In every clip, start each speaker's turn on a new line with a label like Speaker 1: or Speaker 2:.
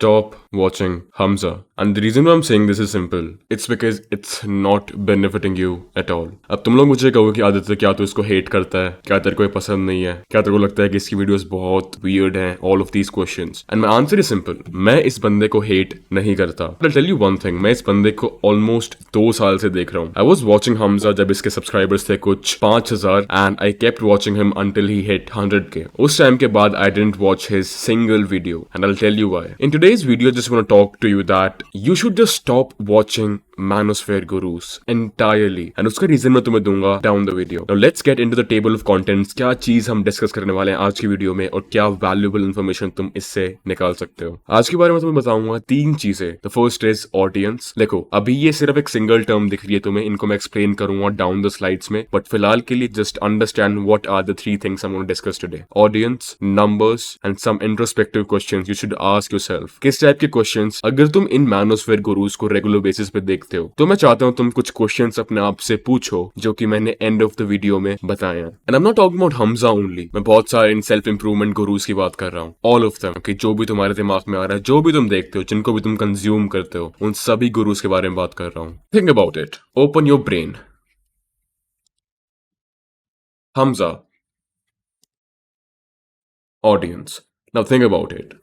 Speaker 1: Stop watching Hamza. And the reason why I'm saying this is simple. It's because it's not benefiting you at all. अब तुम लोग मुझे कहो कि आदित्य क्या तू इसको हेट करता है, क्या तेरे को ये पसंद नहीं है, क्या तेरे को लगता है कि इसकी वीडियोस बहुत वियर्ड हैं, all of these questions. And my answer is simple. मैं इस बंदे को हेट नहीं करता. I'll tell you one thing. मैं इस बंदे को ऑलमोस्ट 2 साल से देख रहा हूँ. I was watching Hamza जब इसके सब्सक्राइबर्स थे कुछ 5000 and I kept watching him until he hit 100k. उस टाइम के बाद I didn't watch his single video and I'll tell you why. In today's video, I just want to talk to you that you should just stop watching manosphere gurus entirely. And उसका reason मैं तुम्हें दूंगा down the video. Now let's get into the table of contents. क्या चीज हम discuss करने वाले हैं आज की वीडियो में और क्या वैल्यूएबल इंफॉर्मेशन तुम इससे निकाल सकते हो. आज के बारे में तुम्हें बताऊंगा 3 चीजें. The first is audience. देखो अभी ये सिर्फ एक सिंगल टर्म दिख रही है तुम्हें, इनको मैं एक्सप्लेन करूंगा डाउन द स्लाइड्स में, बट फिलहाल के लिए just understand what are the 3 things I want to discuss today. Audience, numbers and some introspective questions you should ask yourself. किस टाइप के क्वेश्चंस अगर तुम इन मैनोस्फेयर गुरुज को रेगुलर बेसिस पे देखते हो तो मैं चाहता हूं तुम कुछ क्वेश्चंस अपने आप से पूछो जो कि मैंने एंड ऑफ द वीडियो में बताए हैं. And I am not talking about Hamza only. मैं बहुत सारे इन सेल्फ इंप्रूवमेंट गुरुज की बात कर रहा हूं. All of them. कि जो भी तुम्हारे दिमाग में आ रहा है, जो भी तुम देखते हो, जिनको भी तुम कंज्यूम करते हो, उन सभी गुरुज के बारे में बात कर रहा हूं. Think about it. Open your brain. Hamza, audience. Now think about it.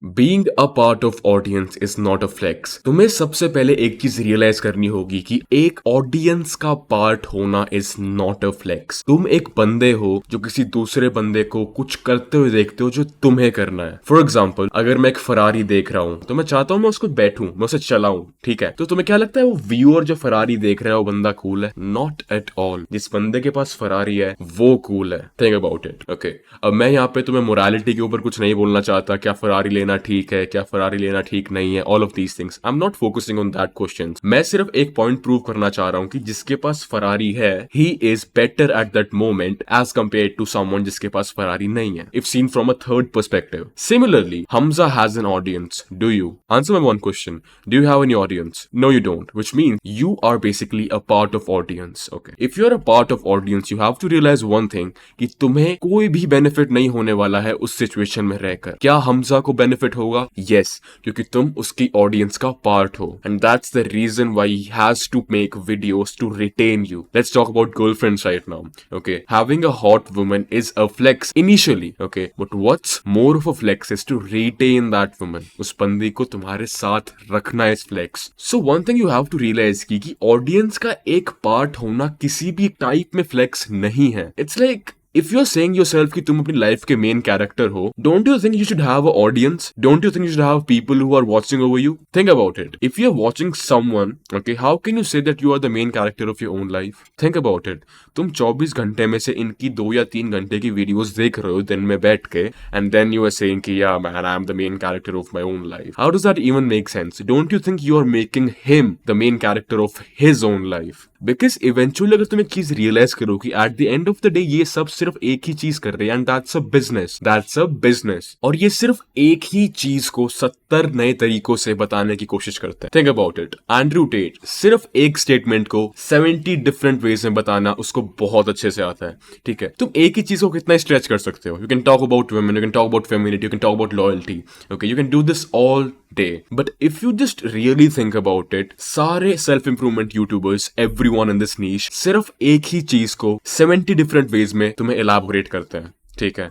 Speaker 1: Being a part of audience is not a flex. तुम्हें सबसे पहले एक चीज रियलाइज करनी होगी कि एक ऑडियंस का पार्ट होना इज नॉट अ फ्लेक्स. तुम एक बंदे हो जो किसी दूसरे बंदे को कुछ करते हुए देखते हो जो तुम्हें करना है. फॉर एग्जाम्पल, अगर मैं एक फरारी देख रहा हूं तो मैं चाहता हूं मैं उसको बैठूं, मैं उसे चलाऊं. ठीक है, तो तुम्हें क्या लगता है वो व्यूअर जो फरारी देख रहा है वो बंदा कूल है? Not at all. जिस बंदे के पास फरारी है वो कूल है. Think about it. ओके, अब मैं यहाँ पे तुम्हें मोरालिटी के ऊपर कुछ नहीं बोलना चाहता. क्या फरारी लेना ठीक है, क्या फरारी लेना ठीक नहीं है, all of these things. I am not focusing on that question. मैं सिर्फ एक पॉइंट प्रूव करना चाह रहा हूं कि जिसके पास फरारी है he is better at that moment as compare to someone जिसके पास फरारी नहीं है, if seen from a third perspective. Similarly, Hamza has an audience. Do you? Answer my one question. Do you have any audience? No, you don't. Which means you are basically a part of audience. Okay. If you're a part of audience, you have to realize one thing कि तुम्हें कोई भी benefit नहीं होने वाला है उस situation में रहकर. क्या हमजा को बेनिफिट होगा? Yes, क्योंकि तुम उसकी ऑडियंस का पार्ट हो. And that's the reason why he has to make videos to retain you. Let's talk about girlfriends right now. Okay. Having a hot woman is a flex initially. Okay. But what's more of a flex is to retain that woman. उस बंदी को तुम्हारे साथ रखना इस flex. So one thing you have to realize कि audience का एक पार्ट होना किसी भी टाइप में flex नहीं है. It's like if you're saying yourself कि तुम अपनी लाइफ के मेन कैरेक्टर हो, don't you think you should have an audience? Don't you think you should have people who are watching over you? Think about it. If you're watching someone, okay, how can you say that you are the main character of your own life? Think about it. तुम 24 घंटे में से इनकी 2 या 3 घंटे की videos देख रहे हो दिन में बैठ के, and then you are saying कि yeah man, I am the main character of my own life. How does that even make sense? Don't you think you are making him the main character of his own life? Because eventually अगर तुम एक चीज realise करो कि at the end of the day ये सब सिर्फ एक ही चीज कर रहे हैं, and that's a business. That's a business. और ये सिर्फ एक ही चीज को 70 नए तरीकों से बताने की कोशिश करते हैं. Think about it. Andrew Tate सिर्फ एक स्टेटमेंट को 70 डिफरेंट वेज में बताना उसको बहुत अच्छे से आता है. ठीक है, तुम एक ही चीज को कितना स्ट्रेच कर सकते हो? You can talk about women, you can talk about femininity, you can talk about loyalty. Okay, you can do this all day. But if you just really think about it, सारे self improvement YouTubers, everyone in this niche, सिर्फ एक ही चीज को 70 different ways में तुम्हें elaborate करते हैं. ठीक है,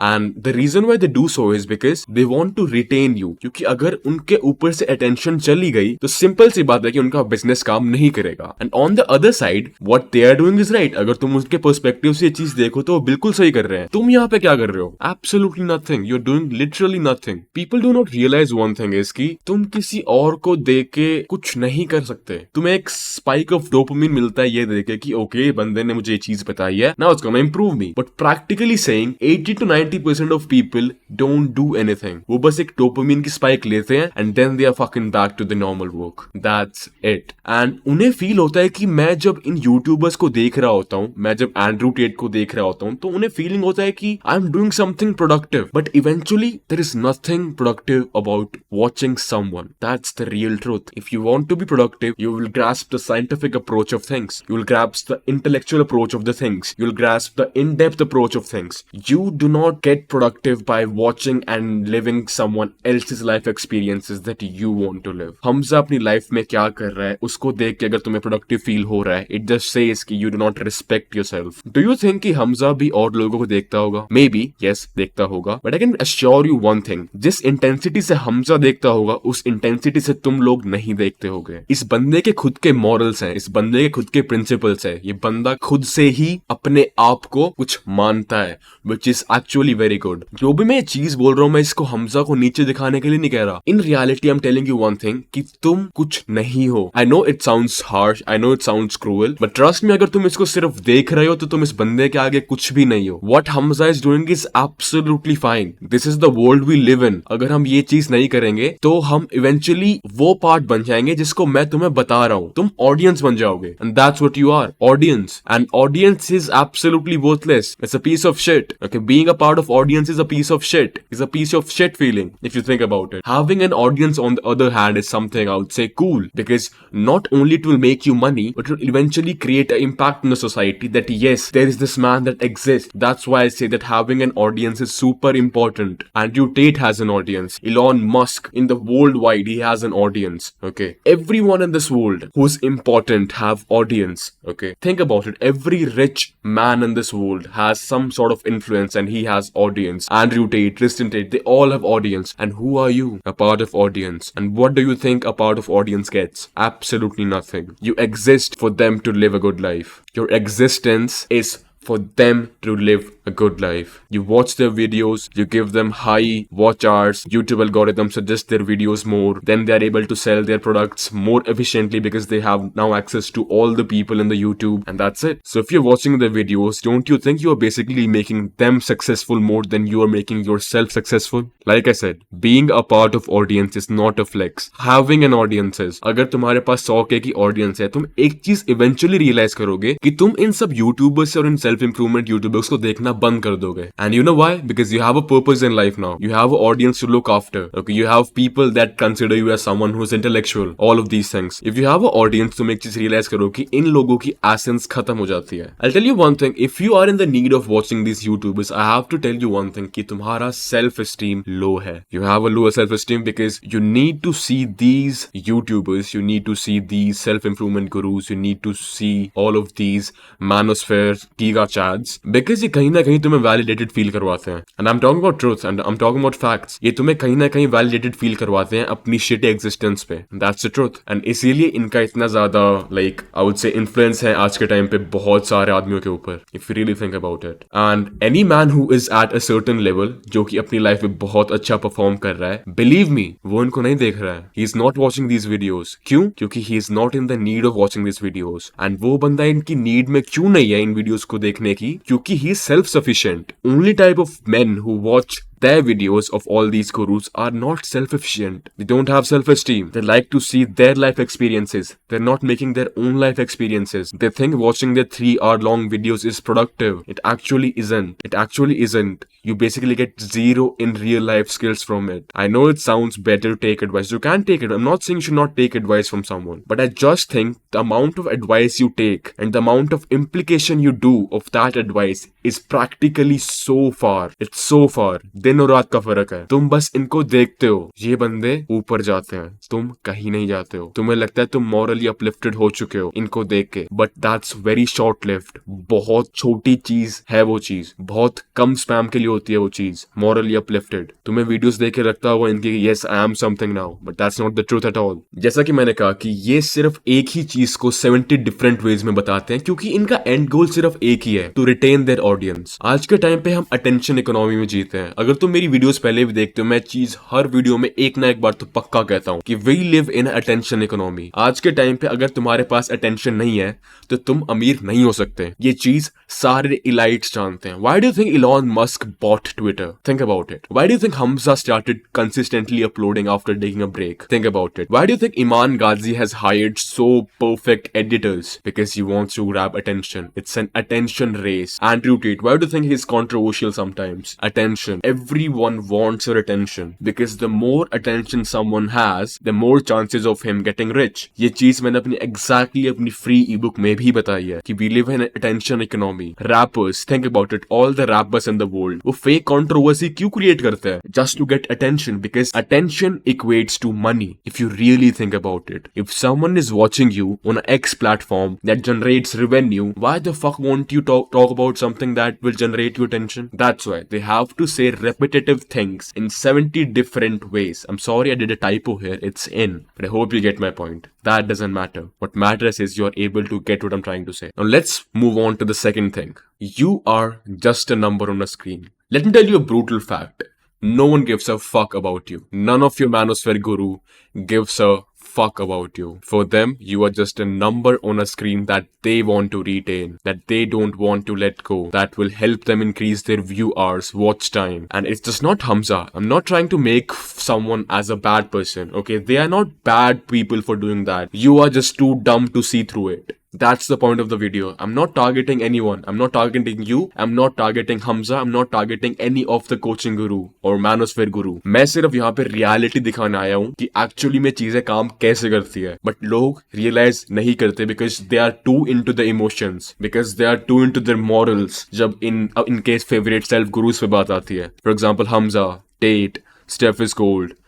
Speaker 1: and the reason why they do so is because they want to retain you. क्योंकि अगर उनके ऊपर से attention चली गई तो सिंपल सी बात है कि उनका बिजनेस काम नहीं करेगा. And on the other side, what they are doing is right. अगर तुम उनके पर्सपेक्टिव से ये चीज देखो तो वो बिल्कुल सही कर रहे हैं. तुम यहाँ पे क्या कर रहे हो? Absolutely nothing. You're doing literally nothing. People do not realize one thing is कि तुम किसी और को देख के कुछ नहीं कर सकते. तुम्हें एक spike of dopamine मिलता है ये देख के कि okay, बंदे ने मुझे ये चीज बताई है, now it's gonna improve me. But practically saying 80 to 90% of people don't do anything. वो बस एक डोपामिन की स्पाइक लेते हैं and then they are fucking back to the normal work. That's it. And उन्हें फील होता है कि मैं जब इन यूट्यूबर्स को देख रहा होता हूँ, मैं जब एंड्रू टेट को देख रहा होता हूँ, तो उन्हें फीलिंग होता है कि I am doing something productive. But eventually there is nothing productive about watching someone. That's the real truth. If you want to be productive, you will grasp the scientific approach of things. You will grasp the intellectual approach of the things. You will grasp the in-depth approach of things. You do not not get productive by watching and living someone else's life experiences that you want to live. Hamza अपनी life में क्या कर रहा है उसको देख के अगर तुम्हें प्रोडक्टिव फील हो रहा है, इट जस्ट सेज कि you do not respect yourself. Do you think कि हमजा भी और लोगों को देखता होगा? मे बी यस, देखता होगा, but I can assure you one thing, जिस इंटेंसिटी से हमजा देखता होगा उस इंटेंसिटी से तुम लोग नहीं देखते होगे. इस बंदे के खुद के मॉरल्स हैं, इस बंदे के खुद के प्रिंसिपल्स है. ये बंदा खुद से ही अपने आप को कुछ मानता है, which is actually very good. जो भी मैं ये चीज बोल रहा हूं, मैं इसको हमजा को नीचे दिखाने के लिए नहीं कह रहा. In reality I am telling you one thing कि तुम कुछ नहीं हो. I know it sounds harsh, I know it sounds cruel, but trust me, अगर तुम इसको सिर्फ देख रहे हो तो तुम इस बंदे के आगे कुछ भी नहीं हो. What Hamza is doing is absolutely fine. This is the world we live in. अगर हम ये चीज नहीं करेंगे तो हम इवेंचुअली वो पार्ट बन जाएंगे जिसको मैं तुम्हें बता रहा हूं. तुम ऑडियंस बन जाओगे, and that's what you are, audience. And audience is absolutely worthless. It's a piece of shit. Okay, being a part of audience is a piece of shit. Is a piece of shit feeling if you think about it. Having an audience on the other hand is something I would say cool, because not only it will make you money, but it will eventually create an impact in the society that yes, there is this man that exists. That's why I say that having an audience is super important. Andrew Tate has an audience. Elon Musk in the worldwide, he has an audience. Okay, everyone in this world who's important have audience. Okay, think about it. Every rich man in this world has some sort of influence and he has audience. Andrew Tate, Tristan Tate, they all have audience. And who are you? A part of audience. And what do you think a part of audience gets? Absolutely nothing. You exist for them to live a good life. Your existence is for them to live a good life. You watch their videos, you give them high watch hours, YouTube algorithm suggests their videos more, then they are able to sell their products more efficiently because they have now access to all the people in the YouTube, and that's it. So if you're watching their videos, don't you think you are basically making them successful more than you are making yourself successful? Like I said, being a part of audience is not a flex. Having an audience is, अगर तुम्हारे पास 100K की audience है, तुम एक चीज eventually realise करोगे कि तुम इन सब यूट्यूबर्स और इन सेल्फ इंप्रूवमेंट यूट्यूबर्स को देखना बंद कर दोगे. And you know why? Because you have a purpose in life now. You have a audience to look after. Okay, you have people that consider you as someone who is intellectual, all of these things. If you have a audience, तुम एक चीज realise करो कि इन लोगों की essence खत्म हो जाती है. I tell you one thing, if you are in the need of watching these YouTubers, I have to tell you one thing कि तुम्हारा सेल्फ एस्टीम लो है. You have a lower self-esteem because you need to see these YouTubers, you need to see these self-improvement gurus, you need to see all of these manosphere giga chads because ये कहीं ना कहीं तुम्हें validated feel करवाते हैं. And I'm talking about truth and I'm talking about facts. ये तुम्हें कहीं ना कहीं validated feel करवाते हैं अपनी shitty existence पे. That's the truth. And इसीलिए इनका इतना ज्यादा like I would say influence है आज के टाइम पे बहुत सारे आदमियों के ऊपर. If you really think about it. And any man who is at a certain level, जो कि अपनी लाइफ में बहुत अच्छा परफॉर्म कर रहा है, बिलीव मी, वो इनको नहीं देख रहा है. He is not watching these videos. क्यों? क्योंकि he is not in the need of watching this videos. And वो बंदा इनकी नीड में क्यों नहीं है इन वीडियोस को देखने की? क्योंकि he is self sufficient. Only type of men who watch their videos of all these gurus are not self-efficient. They don't have self-esteem. They like to see their life experiences. They're not making their own life experiences. They think watching their 3-hour long videos is productive. It actually isn't. It actually isn't. You basically get zero in real life skills from it. I know it sounds better to take advice. You can take it. I'm not saying you should not take advice from someone. But I just think the amount of advice you take and the amount of implication you do of that advice is practically so far. It's so far. दिन और रात का फर्क है. तुम बस इनको देखते हो, ये बंदे ऊपर जाते हैं, तुम कहीं नहीं जाते हो. तुम्हें लगता है तुम मॉरली अपलिफ्टेड हो चुके हो इनको देख के, but that's very short lived. बहुत छोटी चीज है वो चीज, बहुत कम स्पैम के लिए होती है वो चीज. मॉरली अपलिफ्टेड तुम्हें वीडियोस देख के लगता होगा इनकी yes I am something now, but that's not the truth at all. जैसा कि मैंने कहा कि ये सिर्फ एक ही चीज को 70 डिफरेंट वेज में बताते हैं, क्योंकि इनका एंड गोल सिर्फ एक ही है, टू रिटेन देयर ऑडियंस. आज के टाइम पे हम अटेंशन इकोनॉमी में जीते हैं. अगर तुम मेरी वीडियोस पहले भी देखते हो, मैं चीज हर वीडियो में एक ना एक बार तो पक्का कहता हूं कि we live in attention economy. आज के टाइम पे अगर तुम्हारे पास अटेंशन नहीं है तो तुम अमीर नहीं हो सकते. ये चीज सारे इलाइट्स जानते हैं. Why do you think Elon Musk bought Twitter? Think about it. Why do you think Hamza started consistently uploading after taking a break? Think about it. Why do you think Iman Ghazi has hired so perfect editors? Because he wants to grab attention. It's an attention race. Andrew Tate, why do you think he is controversial sometimes? Attention. everyone wants your attention because the more attention someone has, the more chances of him getting rich. ये चीज मैंने अपनी free ebook में भी बताई है कि we live in an attention economy. Rappers, think about it, all the rappers in the world, वो fake controversy क्यों create करते हैं? Just to get attention, because attention equates to money. If you really think about it, if someone is watching you on an X platform that generates revenue, why the fuck won't you talk about something that will generate you attention? That's why they have to say repetitive things in 70 different ways. I'm sorry I did a typo here, it's in, but I hope you get my point. That doesn't matter. What matters is you're able to get what I'm trying to say. Now let's move on to the second thing. You are just a number on a screen. Let me tell you a brutal fact. No one gives a fuck about you. None of your manosphere guru gives a fuck about you. For them, you are just a number on a screen that they want to retain, that they don't want to let go, that will help them increase their view hours, watch time. And it's just not Hamza. I'm not trying to make someone as a bad person, okay? They are not bad people for doing that. You are just too dumb to see through it. That's the point of the video. I'm not targeting anyone. I'm not targeting you. I'm not targeting Hamza. I'm not targeting any of the coaching guru or manosphere guru. मैं सिर्फ यहाँ पे reality दिखाने आया हूँ कि actually में चीजें काम कैसे करती है. But लोग realize नहीं करते because they are too into the emotions, because they are too into their morals. जब इनके favorite self gurus पे बात आती है. For example, Hamza, Tate, Steph is Gold,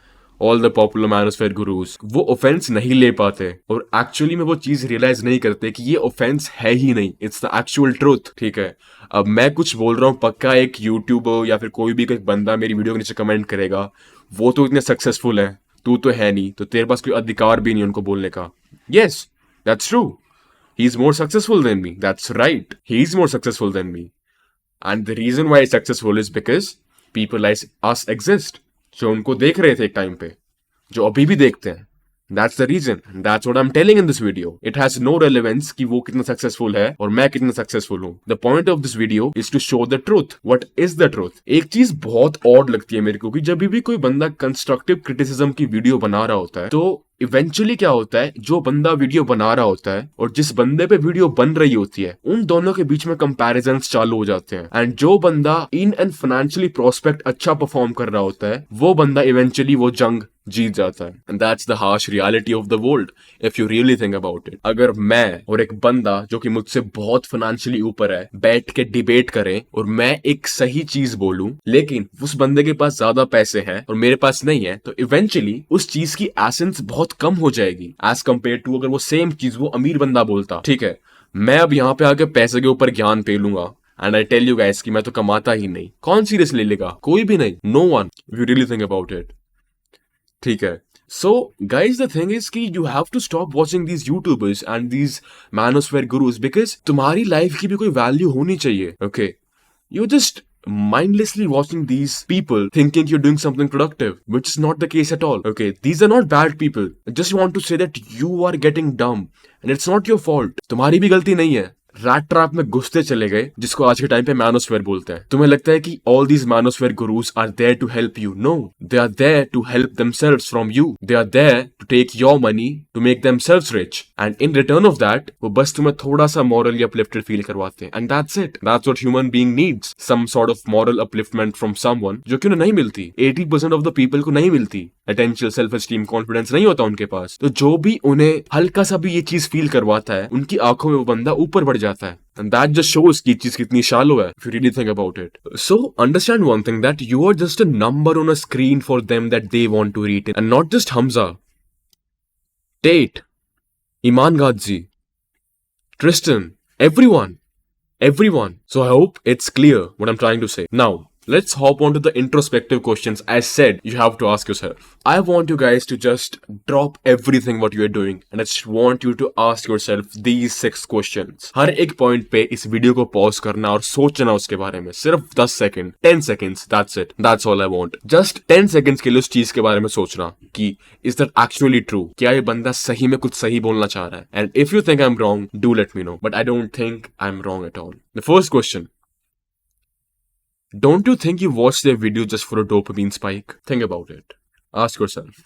Speaker 1: all the popular manosphere gurus, वो ऑफेंस नहीं ले पाते और एक्चुअली में वो चीज रियलाइज नहीं करते कि ये ऑफेंस है ही नहीं, इट्स द एक्चुअल ट्रूथ. ठीक है, अब मैं कुछ बोल रहा हूँ, पक्का एक यूट्यूबर या फिर कोई भी बंदा मेरी वीडियो के नीचे कमेंट करेगा, वो तो इतने सक्सेसफुल है, तू तो है नहीं, तो तेरे पास कोई अधिकार भी नहीं उनको बोलने का. Yes, that's true. He is more successful than me. That's right, he is more successful than me. And the reason why successful is because people like us exist, जो उनको देख रहे थे एक टाइम पे, जो अभी भी देखते हैं. That's the reason. That's what I'm telling in this video. It has no relevance कि वो कितना successful है और मैं कितना successful हूँ. The point of this video is to show the truth. What is the truth? एक चीज बहुत odd लगती है मेरे को कि जब भी कोई बंदा constructive criticism की वीडियो बना रहा होता है, तो इवेंचुअली क्या होता है, जो बंदा वीडियो बना रहा होता है और जिस बंदे पे वीडियो बन रही होती है, उन दोनों के बीच में कंपैरिजंस चालू हो जाते हैं. एंड जो बंदा इन एंड फाइनेंशियली प्रोस्पेक्ट अच्छा परफॉर्म कर रहा होता है, वो बंदा इवेंचुअली वो जंग जीत जाता है. And that's the harsh reality of the world if you really think about it. अगर मैं और एक बंदा जो कि मुझसे बहुत फाइनेंशियली ऊपर है बैठ के डिबेट करें और मैं एक सही चीज बोलूं, लेकिन उस बंदे के पास ज्यादा पैसे हैं और मेरे पास नहीं है, तो इवेंचुअली उस चीज की एसेंस बहुत कम हो जाएगी एज कम्पेयर टू अगर वो सेम चीज वो अमीर बंदा बोलता. ठीक है, मैं अब यहाँ पे आके पैसे के ऊपर ज्ञान पे लूंगा and I tell you guys कि मैं तो कमाता ही नहीं. कौन सीरियस ले लेगा? कोई भी नहीं. No one. You really think about it. ठीक है. So guys, the thing is कि you have to stop watching these YouTubers and these manosphere gurus because तुम्हारी लाइफ की भी कोई वैल्यू होनी चाहिए. Okay, you just mindlessly watching these people thinking you're doing something productive, which is not the case at all. Okay, these are not bad people. I just want to say that you are getting dumb and it's not your fault. तुम्हारी भी गलती नहीं है. Rat trap में घुसते चले गए, जिसको आज के टाइम पे मैनोस्फेयर बोलते हैं. तुम्हें लगता है कि all these manosphere gurus are there to help you. No, they are there to help themselves from you. They are there to take your money to make themselves rich and in return of that वो बस तुम्हें थोड़ा सा morally uplifted feel करवाते हैं. And that's it. That's what human being needs, some sort of moral upliftment from someone, जो कि उन्हें नहीं मिलती. 80% ऑफ द पीपल को नहीं मिलती. अटेंशियल, सेल्फ एस्टीम, कॉन्फिडेंस नहीं होता उनके पास. तो जो भी उन्हें हल्का सा भी ये चीज फील करवाता है, उनकी आंखों में वो बंदा ऊपर बढ़ जाता है. And that just shows कि चीज कितनी shallow है, if you really think about it. So understand one thing, that you are just a number on a screen for them that they want to retain, and not just Hamza, Tate, Iman Ghazi, Tristan, everyone. So I hope it's clear what I'm trying to say. Now let's hop on to the introspective questions I said you have to ask yourself. I want you guys to just drop everything what you are doing and I just want you to ask yourself these 6 questions. हर एक point पे इस video को pause करना और सोचना उसके बारे में. सिर्फ 10 second, 10 seconds, that's it. That's all I want. Just 10 seconds के लिए उस चीज के बारे में सोचना कि is that actually true? क्या ये बंदा सही में कुछ सही बोलना चाह रहा है? And if you think I'm wrong, do let me know. But I don't think I'm wrong at all. The first question. Don't you think you watch their video just for a dopamine spike? Think about it. Ask yourself.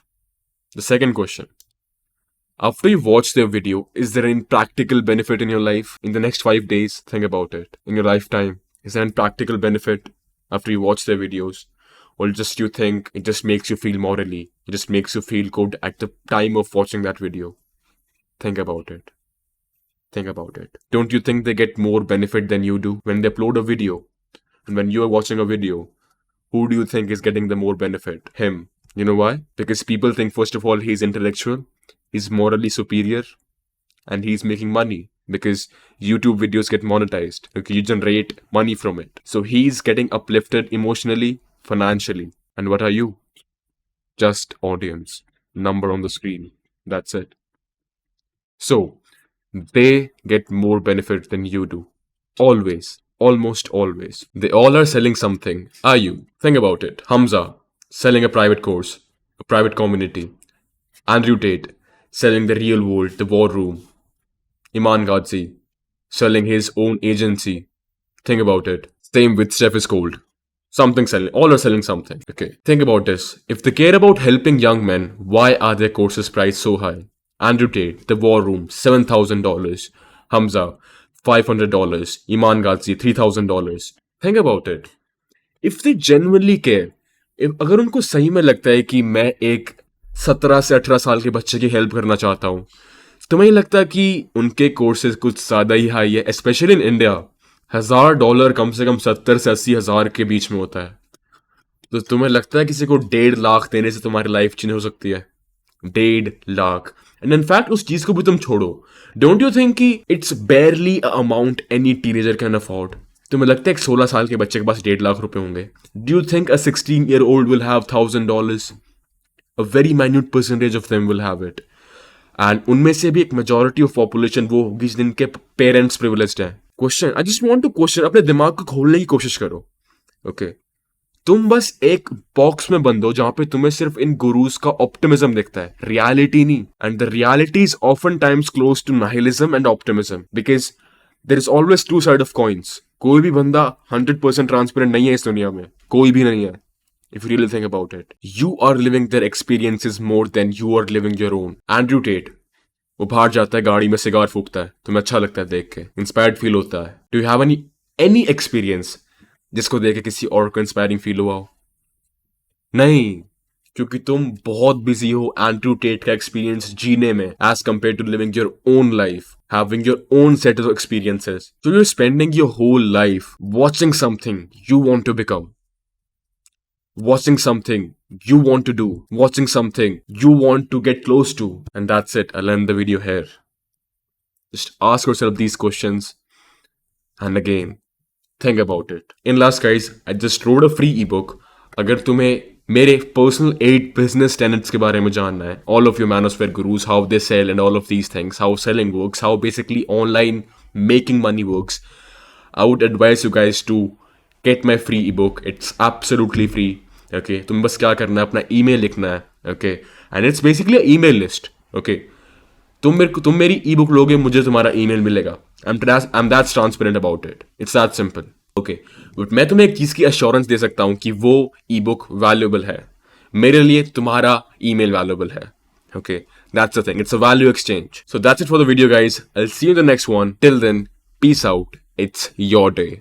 Speaker 1: The second question. After you watch their video, is there any practical benefit in your life in the next 5 days? Think about it. In your lifetime, is there any practical benefit after you watch their videos? or just you think it just makes you feel morally, it just makes you feel good at the time of watching that video? Think about it. Think about it. Don't you think they get more benefit than you do when they upload a video? And when you are watching a video, who do you think is getting the more benefit? Him. You know why? Because people think, first of all, he's intellectual, he's morally superior, and he's making money because YouTube videos get monetized. Okay, you generate money from it. So he's getting uplifted emotionally, financially. And what are you? Just audience. Number on the screen. That's it. So they get more benefit than you do. Always. Almost always. They all are selling something. Are you? Think about it. Hamza, selling a private course, a private community. Andrew Tate, selling the real world, the war room. Iman Ghazi, selling his own agency. Think about it. Same with Steph is Cold. Something selling. All are selling something. Okay. Think about this. If they care about helping young men, why are their courses priced so high? Andrew Tate, The War Room, $7,000. Hamza, $500. Iman Ghazi, $3,000. Think about it. If they genuinely care, अगर उनको सही में लगता है कि मैं एक 17 से 18 साल के बच्चे की हेल्प करना चाहता हूँ, तुम्हें नहीं लगता कि उनके कोर्सेज कुछ ज़्यादा ही हाई है? स्पेशली इन इंडिया, $1,000 कम से कम 70 से 80 हज़ार के बीच में होता है. तो तुम्हें लगता है किसी को 1.5 लाख देने से तुम्हारी लाइफ चेंज हो सकती है? 1.5 लाख. एंड इनफैक्ट उस चीज को भी तुम छोड़ो. डोंट यू थिंक कि it's बेयरली a amount any teenager can afford? तुम्हें लगता है एक 16 साल के बच्चे के पास 1.5 लाख रुपए होंगे? Do you think a 16-year-old will have $1,000? A very minute percentage of them will have it. And उनमें से भी एक मेजोरिटी ऑफ पॉपुलेशन वो होगी जिनके पेरेंट्स प्रिविलेज्ड हैं. Question, I just want to question, अपने दिमाग को खोलने की कोशिश करो. ओके तुम बस एक बॉक्स में बंद हो जहां पे तुम्हें सिर्फ इन गुरुज का ऑप्टिमिज्म दिखता है, रियलिटी नहीं. And the reality is often times close to nihilism and optimism, because there is always two side of coins. कोई भी बंदा 100% ट्रांसपेरेंट नहीं है इस दुनिया में. कोई भी नहीं है. If you really think about it, you are living their experiences more than you are living your own. Andrew Tate, वो बाहर जाता है, गाड़ी में सिगार फूकता है, तुम्हें अच्छा लगता है देख के, इंस्पायर्ड फील होता है. Do you have any experience जिसको देख के किसी और को इंस्पायरिंग फील हुआ हो? नहीं, क्योंकि तुम बहुत बिजी हो एंड्रू टेट का एक्सपीरियंस जीने में as compare to living your own life, having your own set of experiences. So you are spending your whole life watching something you want to become, watching something you want to do, watching something you want to get close to. And that's it. I'll end the video here. Just ask yourself these questions and again think about it. In last guys, I just wrote a free ebook. अगर तुम्हें मेरे personal 8 business tenets के बारे में जानना है, all of your manosphere gurus, how they sell and all of these things, how selling works, how basically online making money works, I would advise you guys to get my free ebook. It's absolutely free. Okay, तुम बस क्या करना है, अपना email लिखना है. Okay, and it's basically a email list. Okay, तुम मेरी ई बुक लोगे, मुझे तुम्हारा ईमेल मिलेगा. I'm that's transparent about it. It's that simple. Okay, but मैं तुम्हें एक चीज की अश्योरेंस दे सकता हूं कि वो ई बुक वैल्यूएबल है. मेरे लिए तुम्हारा ईमेल वैल्यूएबल है. Okay, that's the thing. It's a value exchange. So that's it for the video, guys. I'll see you in the next one. Till then, peace out. It's your day.